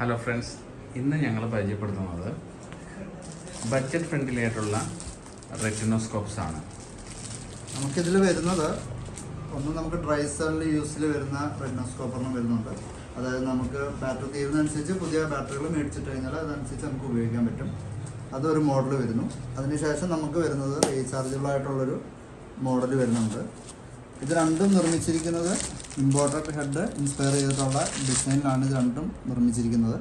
Hello friends, ഇന്ന് ഞങ്ങൾ പരിചയപ്പെടുത്തുന്നത് ബഡ്ജറ്റ് ഫ്രണ്ട്ലി ആയിട്ടുള്ള റെറ്റിനോസ്കോപ്സ് ആണ്. നമുക്കിതിൽ വരുന്നത് നമുക്ക് ഡ്രൈ സെല്ലിൽ യൂസിൽ വരുന്ന റെറ്റിനോസ്കോപ്പറിനും വരുന്നുണ്ട്. അതായത് നമുക്ക് ബാറ്ററി തീരുന്നതനുസരിച്ച് പുതിയ ബാറ്ററികൾ മേടിച്ചിട്ട് കഴിഞ്ഞാൽ അതനുസരിച്ച് നമുക്ക് ഉപയോഗിക്കാൻ പറ്റും. അതൊരു മോഡൽ വരുന്നു. അതിനുശേഷം നമുക്ക് വരുന്നത് റീചാർജബിൾ ആയിട്ടുള്ളൊരു മോഡൽ വരുന്നുണ്ട്. ഇത് രണ്ടും നിർമ്മിച്ചിരിക്കുന്നത് ഇമ്പോർട്ടഡ് ഹെഡ് ഇൻസ്പയർ ചെയ്തിട്ടുള്ള ഡിസൈനിലാണ് ഇത് രണ്ടും നിർമ്മിച്ചിരിക്കുന്നത്.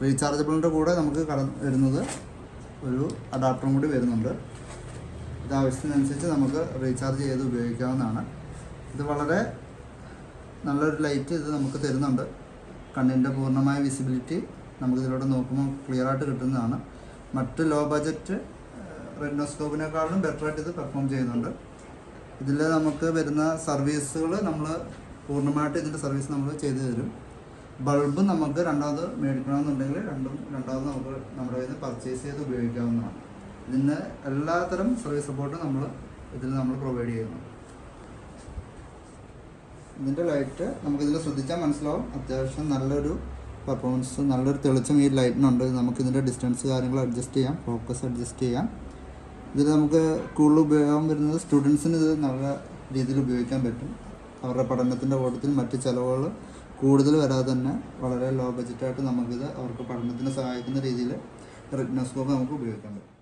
റീചാർജബിളിൻ്റെ കൂടെ നമുക്ക് വരുന്നത് ഒരു അഡാപ്റ്ററും കൂടി വരുന്നുണ്ട്. ഇത് ആവശ്യത്തിനനുസരിച്ച് നമുക്ക് റീചാർജ് ചെയ്ത് ഉപയോഗിക്കാവുന്നതാണ്. ഇത് വളരെ നല്ലൊരു ലൈറ്റ് ഇത് നമുക്ക് തരുന്നുണ്ട്. കണ്ണിൻ്റെ പൂർണ്ണമായ വിസിബിലിറ്റി നമുക്കിതിലൂടെ നോക്കുമ്പോൾ ക്ലിയറായിട്ട് കിട്ടുന്നതാണ്. മറ്റ് ലോ ബഡ്ജറ്റ് റെറ്റിനോസ്കോപ്പിനേക്കാളും ബെറ്ററായിട്ട് ഇത് പെർഫോം ചെയ്യുന്നുണ്ട്. ഇതിൽ നമുക്ക് വരുന്ന സർവീസുകൾ നമ്മൾ പൂർണ്ണമായിട്ട് ഇതിൻ്റെ സർവീസ് നമ്മൾ ചെയ്തു തരും. ബൾബ് നമുക്ക് രണ്ടാമത് മേടിക്കണമെന്നുണ്ടെങ്കിൽ രണ്ടാമത് നമുക്ക് നമ്മുടെ കയ്യിൽ നിന്ന് പർച്ചേസ് ചെയ്ത് ഉപയോഗിക്കാവുന്നതാണ്. ഇതിന് എല്ലാത്തരം സർവീസ് സപ്പോർട്ടും നമ്മൾ പ്രൊവൈഡ് ചെയ്യുന്നു. ഇതിൻ്റെ ലൈറ്റ് നമുക്കിതിൽ ശ്രദ്ധിച്ചാൽ മനസ്സിലാവും. അത്യാവശ്യം നല്ലൊരു പെർഫോമൻസ്, നല്ലൊരു തെളിച്ചം ഈ ലൈറ്റിനുണ്ട്. നമുക്കിതിൻ്റെ ഡിസ്റ്റൻസ് കാര്യങ്ങൾ അഡ്ജസ്റ്റ് ചെയ്യാം, ഫോക്കസ് അഡ്ജസ്റ്റ് ചെയ്യാം. ഇതിൽ നമുക്ക് കൂടുതൽ ഉപയോഗം വരുന്നത് സ്റ്റുഡൻസിന് ഇത് നല്ല രീതിയിൽ ഉപയോഗിക്കാൻ പറ്റും. അവരുടെ പഠനത്തിൻ്റെ കൂട്ടത്തിൽ മറ്റ് ചിലവുകൾ കൂടുതൽ വരാതെ തന്നെ വളരെ ലോ ബഡ്ജറ്റായിട്ട് നമുക്കിത് അവർക്ക് പഠനത്തിന് സഹായിക്കുന്ന രീതിയിൽ റെറ്റിനോസ്കോപ്പ് നമുക്ക് ഉപയോഗിക്കാൻ പറ്റും.